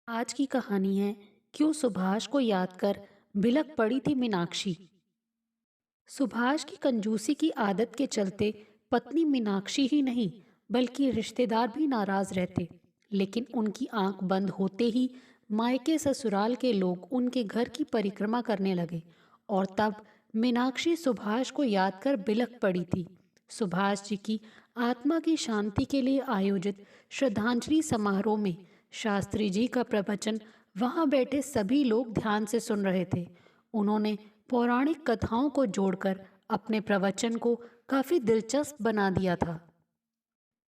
आज की कहानी है क्यों सुभाष को याद कर बिलक पड़ी थी मीनाक्षी। सुभाष की कंजूसी की आदत के चलते पत्नी मीनाक्षी ही नहीं बल्कि रिश्तेदार भी नाराज रहते। लेकिन उनकी आंख बंद होते ही मायके ससुराल के लोग उनके घर की परिक्रमा करने लगे और तब मीनाक्षी सुभाष को याद कर बिलक पड़ी थी। सुभाष जी की आत्मा की शांति के लिए आयोजित श्रद्धांजलि समारोह में शास्त्री जी का प्रवचन वहां बैठे सभी लोग ध्यान से सुन रहे थे। उन्होंने पौराणिक कथाओं को जोड़कर अपने प्रवचन को काफी दिलचस्प बना दिया था।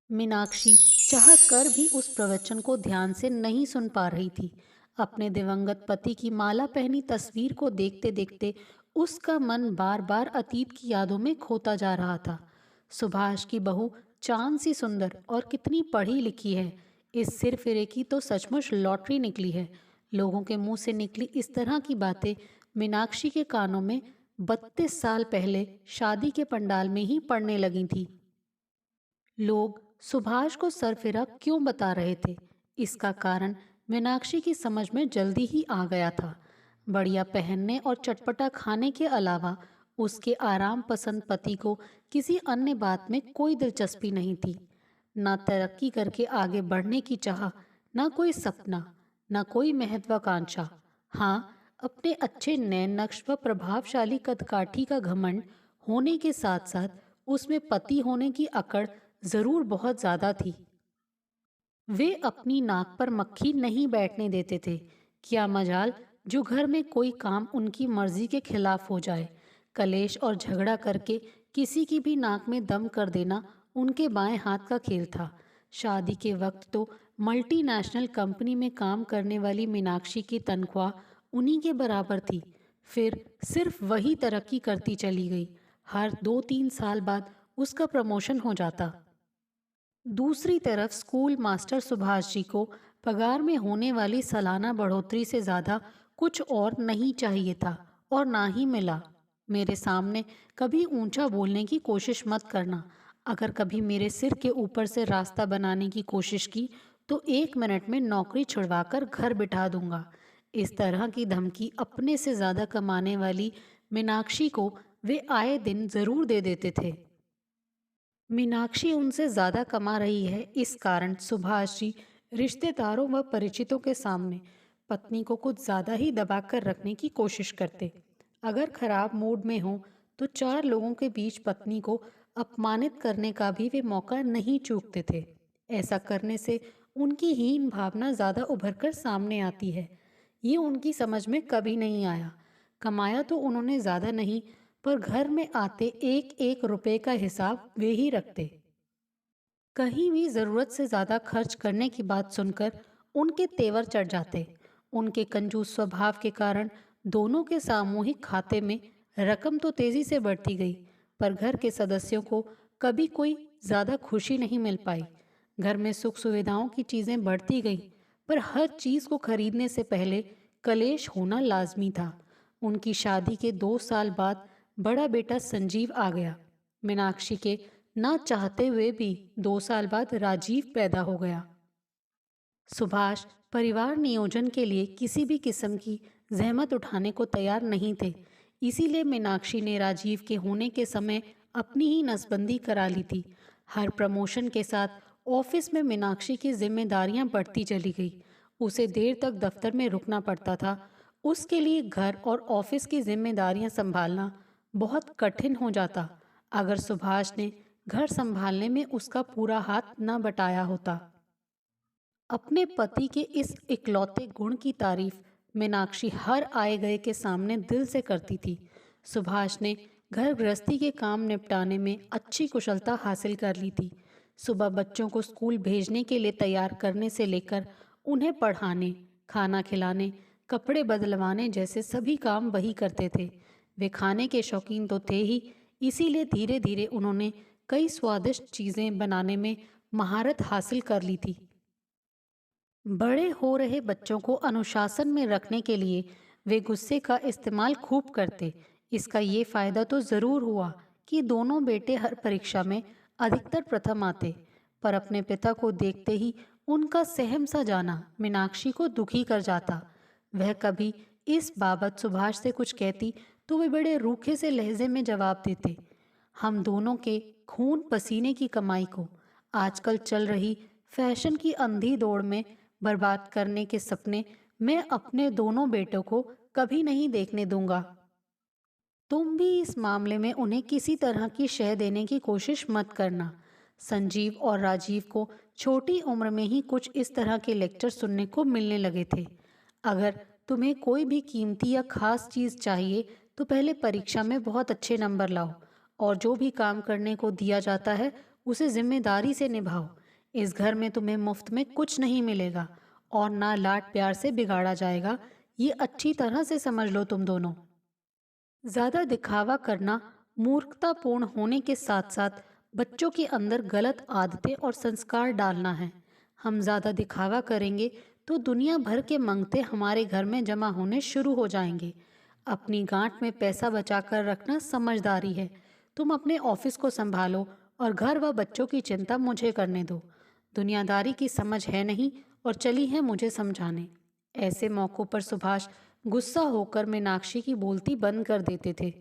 मीनाक्षी चाह कर भी उस प्रवचन को ध्यान से नहीं सुन पा रही थी। अपने दिवंगत पति की माला पहनी तस्वीर को देखते देखते उसका मन बार बार अतीत की यादों में खोता जा रहा था। सुभाष की बहू चांद सी सुंदर और कितनी पढ़ी लिखी है। इस सिर फिरे की तो सचमुच लॉटरी निकली है। लोगों के मुंह से निकली इस तरह की बातें मीनाक्षी के कानों में 32 साल पहले शादी के पंडाल में ही पड़ने लगी थी। लोग सुभाष को सरफिरा क्यों बता रहे थे, इसका कारण मीनाक्षी की समझ में जल्दी ही आ गया था। बढ़िया पहनने और चटपटा खाने के अलावा उसके आराम पसंद पति को किसी अन्य बात में कोई दिलचस्पी नहीं थी। ना तरक्की करके आगे बढ़ने की चाह, ना कोई सपना, ना कोई महत्वाकांक्षा। हाँ, अपने अच्छे नैन नक्श व प्रभावशाली कदकाठी का घमंड होने के साथ साथ उसमें पति होने की अकड़ जरूर बहुत ज्यादा थी। वे अपनी नाक पर मक्खी नहीं बैठने देते थे। क्या मजाल जो घर में कोई काम उनकी मर्जी के खिलाफ हो जाए। कलेश और झगड़ा करके किसी की भी नाक में दम कर देना उनके बाएं हाथ का खेल था। शादी के वक्त तो मल्टीनेशनल कंपनी में काम करने वाली मीनाक्षी की तनख्वाह उन्हीं के बराबर थी। फिर सिर्फ वही तरक्की करती चली गई। हर 2-3 साल बाद उसका प्रमोशन हो जाता। दूसरी तरफ स्कूल मास्टर सुभाष जी को पगार में होने वाली सालाना बढ़ोतरी से ज़्यादा कुछ और नहीं चाहिए था और ना ही मिला। मेरे सामने कभी ऊंचा बोलने की कोशिश मत करना। अगर कभी मेरे सिर के ऊपर से रास्ता बनाने की कोशिश की तो 1 मिनट में नौकरी छुड़वाकर घर बिठा दूंगा। इस तरह की धमकी अपने से ज़्यादा कमाने वाली मीनाक्षी को वे आए दिन ज़रूर दे देते थे। मीनाक्षी उनसे ज्यादा कमा रही है, इस कारण सुभाष जी रिश्तेदारों व परिचितों के सामने पत्नी को कुछ ज्यादा ही दबाकर रखने की कोशिश करते। अगर खराब मूड में हो तो 4 लोगों के बीच पत्नी को अपमानित करने का भी वे मौका नहीं चूकते थे। ऐसा करने से उनकी हीन भावना ज्यादा उभर कर सामने आती है। ये उनकी समझ में कभी नहीं आया। कमाया तो उन्होंने ज्यादा नहीं, पर घर में आते एक एक रुपए का हिसाब वे ही रखते। कहीं भी जरूरत से ज्यादा खर्च करने की बात सुनकर उनके तेवर चढ़ जाते। उनके कंजूस स्वभाव के कारण दोनों के सामूहिक खाते में रकम तो तेजी से बढ़ती गई, पर घर के सदस्यों को कभी कोई ज्यादा खुशी नहीं मिल पाई। घर में सुख सुविधाओं की चीजें बढ़ती गई, पर हर चीज को खरीदने से पहले कलेश होना लाजमी था। उनकी शादी के 2 साल बाद बड़ा बेटा संजीव आ गया। मीनाक्षी के ना चाहते हुए भी 2 साल बाद राजीव पैदा हो गया। सुभाष परिवार नियोजन के लिए किसी भी किस्म की जहमत उठाने को तैयार नहीं थे। इसीलिए मीनाक्षी ने राजीव के होने के समय अपनी ही नसबंदी करा ली थी। हर प्रमोशन के साथ ऑफिस में मीनाक्षी की जिम्मेदारियां बढ़ती चली गई। उसे देर तक दफ्तर में रुकना पड़ता था। उसके लिए घर और ऑफिस की जिम्मेदारियां संभालना बहुत कठिन हो जाता अगर सुभाष ने घर संभालने में उसका पूरा हाथ न बटाया होता। अपने पति के इस इकलौते गुण की तारीफ मीनाक्षी हर आए गए के सामने दिल से करती थी। सुभाष ने घर गृहस्थी के काम निपटाने में अच्छी कुशलता हासिल कर ली थी। सुबह बच्चों को स्कूल भेजने के लिए तैयार करने से लेकर उन्हें पढ़ाने, खाना खिलाने, कपड़े बदलवाने जैसे सभी काम वही करते थे। वे खाने के शौकीन तो थे ही, इसीलिए धीरे धीरे उन्होंने कई स्वादिष्ट चीज़ें बनाने में महारत हासिल कर ली थी। बड़े हो रहे बच्चों को अनुशासन में रखने के लिए वे गुस्से का इस्तेमाल खूब करते। इसका ये फायदा तो जरूर हुआ कि दोनों बेटे हर परीक्षा में अधिकतर प्रथम आते, पर अपने पिता को देखते ही उनका सहम सा जाना मीनाक्षी को दुखी कर जाता। वह कभी इस बाबत सुभाष से कुछ कहती तो वे बड़े रूखे से लहजे में जवाब देते, हम दोनों के खून पसीने की कमाई को आजकल चल रही फैशन की अंधी दौड़ में बर्बाद करने के सपने मैं अपने दोनों बेटों को कभी नहीं देखने दूंगा। तुम भी इस मामले में उन्हें किसी तरह की शह देने की कोशिश मत करना। संजीव और राजीव को छोटी उम्र में ही कुछ इस तरह के लेक्चर सुनने को मिलने लगे थे। अगर तुम्हें कोई भी कीमती या खास चीज़ चाहिए तो पहले परीक्षा में बहुत अच्छे नंबर लाओ और जो भी काम करने को दिया जाता है उसे जिम्मेदारी से निभाओ। इस घर में तुम्हें मुफ्त में कुछ नहीं मिलेगा और ना लाड प्यार से बिगाड़ा जाएगा। ये अच्छी तरह से समझ लो तुम दोनों। ज्यादा दिखावा करना मूर्खतापूर्ण होने के साथ साथ बच्चों के अंदर गलत आदतें और संस्कार डालना है। हम ज्यादा दिखावा करेंगे तो दुनिया भर के मंगते हमारे घर में जमा होने शुरू हो जाएंगे। अपनी गांठ में पैसा बचाकर रखना समझदारी है। तुम अपने ऑफिस को संभालो और घर व बच्चों की चिंता मुझे करने दो। दुनियादारी की समझ है नहीं और चली है मुझे समझाने। ऐसे मौक़ों पर सुभाष गुस्सा होकर मीनाक्षी की बोलती बंद कर देते थे।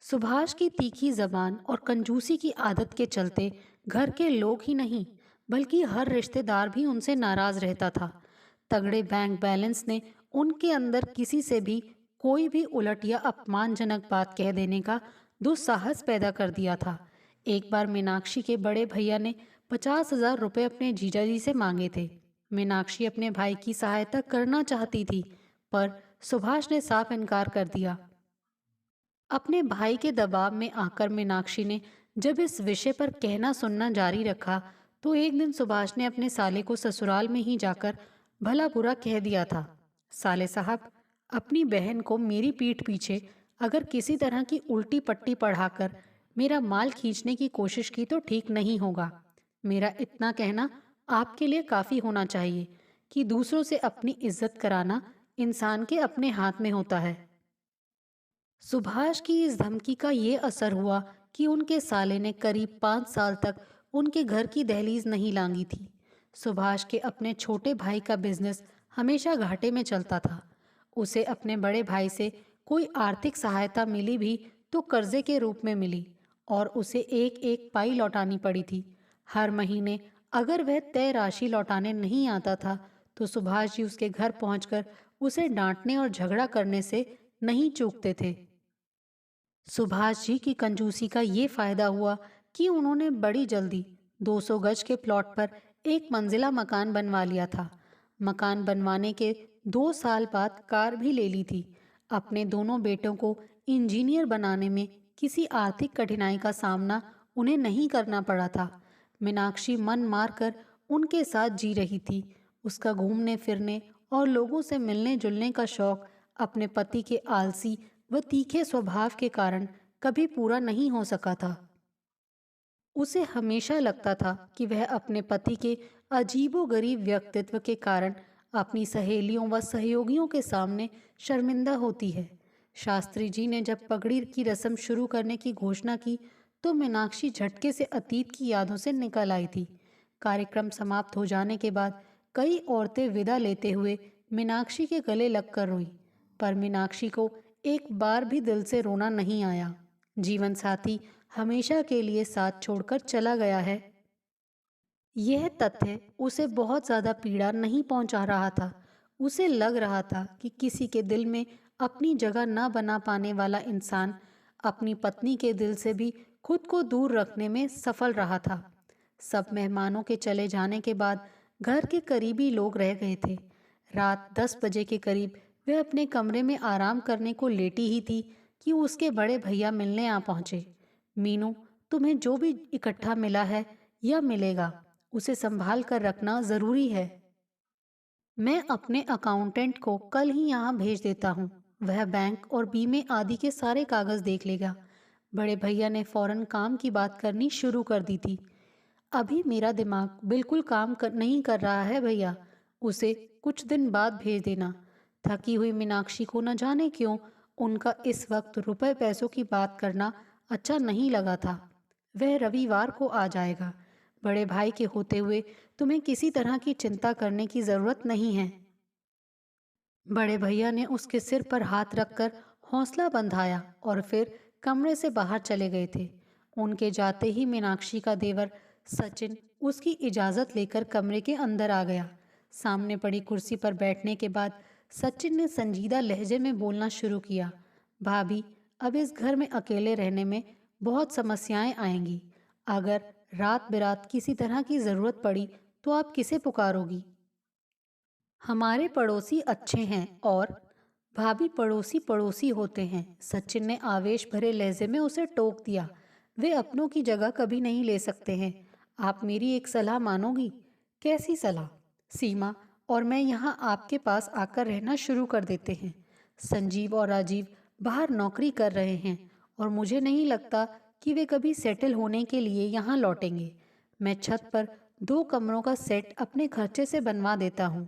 सुभाष की तीखी जबान और कंजूसी की आदत के चलते घर के लोग ही नहीं बल्कि हर रिश्तेदार भी उनसे नाराज रहता था। तगड़े बैंक बैलेंस ने उनके अंदर किसी से भी कोई भी उलट या अपमानजनक बात कह देने का दुस्साहस पैदा कर दिया था। एक बार मीनाक्षी के बड़े भैया ने 50,000 रुपये अपने जीजाजी से मांगे थे। मीनाक्षी अपने भाई की सहायता करना चाहती थी पर सुभाष ने साफ इनकार कर दिया। अपने भाई के दबाव में आकर मीनाक्षी ने जब इस विषय पर कहना सुनना जारी रखा तो एक दिन सुभाष ने अपने साले को ससुराल में ही जाकर भला बुरा कह दिया था। साले साहब, अपनी बहन को मेरी पीठ पीछे अगर किसी तरह की उल्टी पट्टी पढ़ाकर मेरा माल खींचने की कोशिश की तो ठीक नहीं होगा। मेरा इतना कहना आपके लिए काफ़ी होना चाहिए कि दूसरों से अपनी इज्जत कराना इंसान के अपने हाथ में होता है। सुभाष की इस धमकी का ये असर हुआ कि उनके साले ने करीब 5 साल तक उनके घर की दहलीज नहीं लांगी थी। सुभाष के अपने छोटे भाई का बिजनेस हमेशा घाटे में चलता था। उसे अपने बड़े भाई से कोई आर्थिक सहायता मिली भी तो कर्जे के रूप में मिली और उसे एक एक पाई लौटानी पड़ी थी। हर महीने अगर वह तय राशि लौटाने नहीं आता था तो सुभाष जी उसके घर पहुंचकर उसे डांटने और झगड़ा करने से नहीं चूकते थे। सुभाष जी की कंजूसी का ये फायदा हुआ कि उन्होंने बड़ी जल्दी 200 गज के प्लॉट पर एक मंजिला मकान बनवा लिया था। मकान बनवाने के 2 साल बाद कार भी ले ली थी। अपने दोनों बेटों को इंजीनियर बनाने में किसी आर्थिक कठिनाई का सामना उन्हें नहीं करना पड़ा था। मीनाक्षी मन मारकर उनके साथ जी रही थी। उसका घूमने फिरने और लोगों से मिलने जुलने का शौक अपने पति के आलसी व तीखे स्वभाव के कारण कभी पूरा नहीं हो सका था। उसे हमेशा लगता था कि वह अपने पति के अजीबोगरीब व्यक्तित्व के कारण अपनी सहेलियों व सहयोगियों के सामने शर्मिंदा होती है। शास्त्री जी ने जब पगड़ी की रस्म शुरू करने की घोषणा की तो मीनाक्षी झटके से अतीत की यादों से निकल आई थी। कार्यक्रम समाप्त हो जाने के बाद कई औरतें विदा लेते हुए मीनाक्षी के गले लगकर रोई, पर मीनाक्षी को एक बार भी दिल से रोना नहीं आया। जीवन साथी हमेशा के लिए साथ छोड़कर चला गया है, यह तथ्य उसे बहुत ज्यादा पीड़ा नहीं पहुंचा रहा था। उसे लग रहा था कि किसी के दिल में अपनी जगह न बना पाने वाला इंसान अपनी पत्नी के दिल से भी खुद को दूर रखने में सफल रहा था। सब मेहमानों के चले जाने के बाद घर के करीबी लोग रह गए थे। रात 10 बजे के करीब वह अपने कमरे में आराम करने को लेटी ही थी कि उसके बड़े भैया मिलने आ पहुंचे। मीनू, तुम्हें जो भी इकट्ठा मिला है या मिलेगा उसे संभाल कर रखना जरूरी है। मैं अपने अकाउंटेंट को कल ही यहाँ भेज देता हूँ। वह बैंक और बीमे आदि के सारे कागज देख लेगा। बड़े भैया ने फौरन काम की बात करनी शुरू कर दी थी। अभी मेरा दिमाग बिल्कुल नहीं कर रहा है भैया, उसे कुछ दिन बाद भेज देना। थकी हुई मीनाक्षी को न जाने क्यों उनका इस वक्त रुपए पैसों की बात करना अच्छा नहीं लगा था। वह रविवार को आ जाएगा। बड़े भाई के होते हुए तुम्हें किसी तरह की चिंता करने की जरूरत नहीं है। बड़े भैया ने उसके सिर पर हाथ रखकर हौसला बंधाया और फिर कमरे से बाहर चले गए थे। उनके जाते ही मीनाक्षी का देवर सचिन उसकी इजाज़त लेकर कमरे के अंदर आ गया। सामने पड़ी कुर्सी पर बैठने के बाद सचिन ने संजीदा लहजे में बोलना शुरू किया। भाभी, अब इस घर में अकेले रहने में बहुत समस्याएं आएंगी। अगर रात बिरात किसी तरह की ज़रूरत पड़ी तो आप किसे पुकारोगी? हमारे पड़ोसी अच्छे हैं और भाभी पड़ोसी पड़ोसी होते हैं। सचिन ने आवेश भरे लहजे में उसे टोक दिया। वे अपनों की जगह कभी नहीं ले सकते हैं। आप मेरी एक सलाह मानोगी? कैसी सलाह? सीमा और मैं यहाँ आपके पास आकर रहना शुरू कर देते हैं। संजीव और राजीव बाहर नौकरी कर रहे हैं और मुझे नहीं लगता कि वे कभी सेटल होने के लिए यहाँ लौटेंगे। मैं छत पर 2 कमरों का सेट अपने खर्चे से बनवा देता हूँ।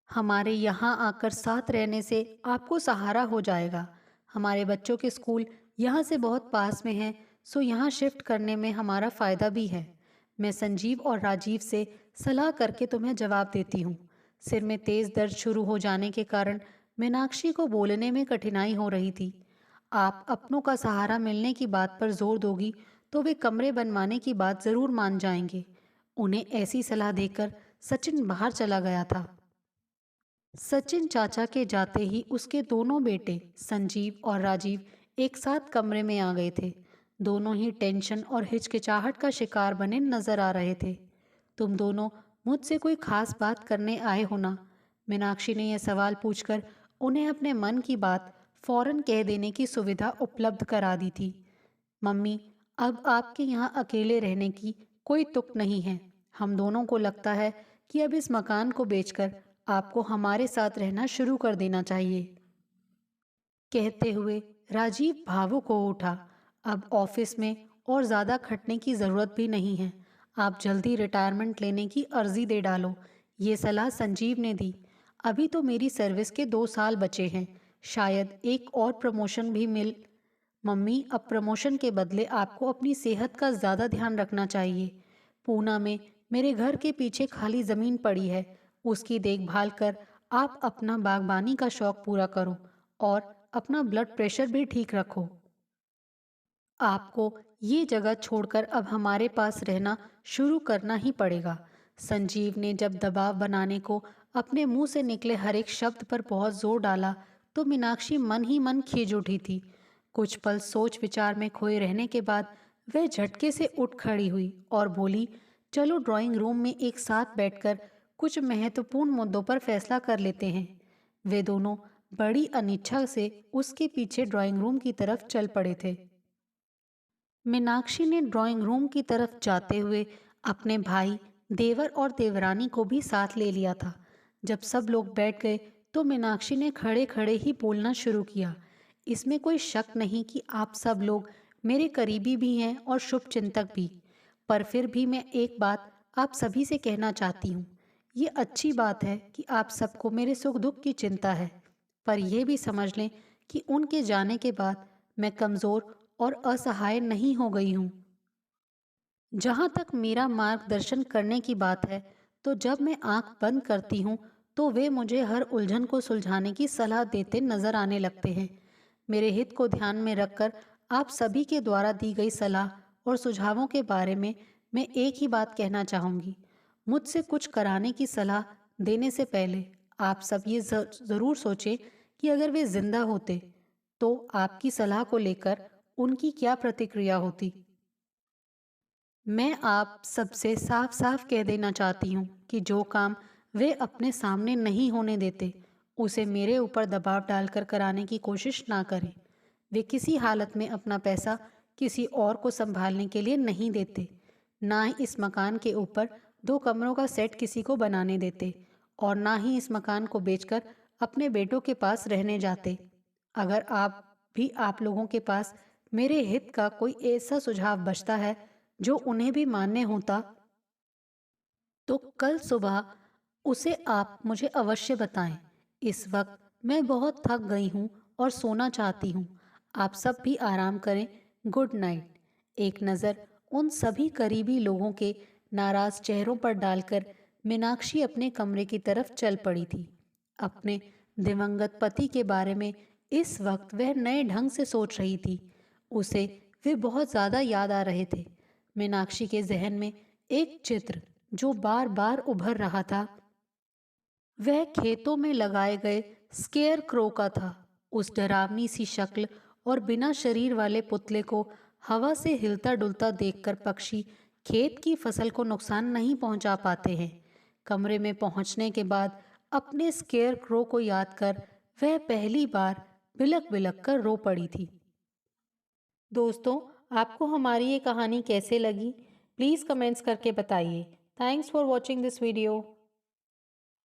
हमारे यहाँ आकर साथ रहने से आपको सहारा हो जाएगा। हमारे बच्चों के स्कूल यहाँ से बहुत पास में हैं, सो यहाँ शिफ्ट करने में हमारा फ़ायदा भी है। मैं संजीव और राजीव से सलाह करके तुम्हें जवाब देती हूँ। सिर में तेज़ दर्द शुरू हो जाने के कारण मीनाक्षी को बोलने में कठिनाई हो रही थी। आप अपनों का सहारा मिलने की बात पर जोर दोगी तो वे कमरे बनवाने की बात ज़रूर मान जाएंगे। उन्हें ऐसी सलाह देकर सचिन बाहर चला गया था। सचिन चाचा के जाते ही उसके दोनों बेटे संजीव और राजीव एक साथ कमरे में आ गए थे। दोनों ही टेंशन और हिचकिचाहट का शिकार बने नजर आ रहे थे। तुम दोनों मुझसे कोई खास बात करने आए हो ना? मीनाक्षी ने यह सवाल पूछकर उन्हें अपने मन की बात फौरन कह देने की सुविधा उपलब्ध करा दी थी। मम्मी, अब आपके यहाँ अकेले रहने की कोई तुक नहीं है। हम दोनों को लगता है कि अब इस मकान को बेचकर आपको हमारे साथ रहना शुरू कर देना चाहिए। कहते हुए राजीव भावुक हो उठा। अब ऑफिस में और ज़्यादा खटने की ज़रूरत भी नहीं है। आप जल्दी रिटायरमेंट लेने की अर्जी दे डालो। ये सलाह संजीव ने दी। अभी तो मेरी सर्विस के 2 साल बचे हैं। शायद एक और प्रमोशन भी मिल। मम्मी, अब प्रमोशन के बदले आपको अपनी सेहत का ज़्यादा ध्यान रखना चाहिए। पूना में मेरे घर के पीछे खाली ज़मीन पड़ी है। उसकी देखभाल कर आप अपना बागबानी का शौक पूरा करो और अपना ब्लड प्रेशर भी ठीक रखो। आपको ये जगह छोड़कर अब हमारे पास रहना शुरू करना ही पड़ेगा। संजीव ने जब दबाव बनाने को अपने मुंह से निकले हर एक शब्द पर बहुत जोर डाला तो मीनाक्षी मन ही मन खींच उठी थी। कुछ पल सोच विचार में खोए रहने के बाद वह झटके से उठ खड़ी हुई और बोली, चलो ड्राइंग रूम में एक साथ बैठकर कुछ महत्वपूर्ण मुद्दों पर फैसला कर लेते हैं। वे दोनों बड़ी अनिच्छा से उसके पीछे ड्राइंग रूम की तरफ चल पड़े थे। मीनाक्षी ने ड्राइंग रूम की तरफ जाते हुए अपने भाई, देवर और देवरानी को भी साथ ले लिया था। जब सब लोग बैठ गए तो मीनाक्षी ने खड़े खड़े ही बोलना शुरू किया। इसमें कोई शक नहीं कि आप सब लोग मेरे करीबी भी हैं और शुभ चिंतक भी। पर फिर भी मैं एक बात आप सभी से कहना चाहती हूँ। ये अच्छी बात है कि आप सबको मेरे सुख दुख की चिंता है, पर यह भी समझ लें कि उनके जाने के बाद मैं कमज़ोर और असहाय नहीं हो गई हूँ। जहाँ तक मेरा मार्गदर्शन करने की बात है, तो जब मैं आंख बंद करती हूँ तो वे मुझे हर उलझन को सुलझाने की सलाह देते नजर आने लगते हैं। मेरे हित को ध्यान में रखकर आप सभी के द्वारा दी गई सलाह और सुझावों के बारे में मैं एक ही बात कहना चाहूँगी। मुझसे कुछ कराने की सलाह देने से पहले आप सब ये ज़रूर सोचें कि अगर वे जिंदा होते तो आपकी सलाह को लेकर उनकी क्या प्रतिक्रिया होती। मैं आप सबसे साफ साफ कह देना चाहती हूँ कि जो काम वे अपने सामने नहीं होने देते, उसे मेरे ऊपर दबाव डालकर कराने की कोशिश ना करें। वे किसी हालत में अपना पैसा किसी और को संभालने के लिए नहीं देते, ना ही इस मकान के ऊपर 2 कमरों का सेट किसी को बनाने देते, और ना ही इस मकान को बेचकर अपने बेटों के पास रहने जाते। अगर आप लोगों के पास मेरे हित का कोई ऐसा सुझाव बचता है जो उन्हें भी मान्य होता, तो कल सुबह उसे आप मुझे अवश्य बताएं। इस वक्त मैं बहुत थक गई हूँ और सोना चाहती हूँ। आप सब भी आराम करें। Good night. एक नज़र उन सभी करीबी लोगों के नाराज चेहरों पर डालकर मीनाक्षी अपने कमरे की तरफ चल पड़ी थी। अपने दिवंगत पति के बारे में इस वक्त वह नए ढंग से सोच रही थी। उसे वे बहुत ज्यादा याद आ रहे थे। मीनाक्षी के जहन में एक चित्र जो बार बार उभर रहा था, वह खेतों में लगाए गए स्केयर क्रो का था। उस डरावनी सी शक्ल और बिना शरीर वाले पुतले को हवा से हिलता डुलता देखकर पक्षी खेत की फसल को नुकसान नहीं पहुंचा पाते हैं। कमरे में पहुंचने के बाद अपने स्केयर क्रो को याद कर वह पहली बार बिलक बिलक कर रो पड़ी थी। दोस्तों, आपको हमारी ये कहानी कैसे लगी? प्लीज़ कमेंट्स करके बताइए। Thanks for watching this video.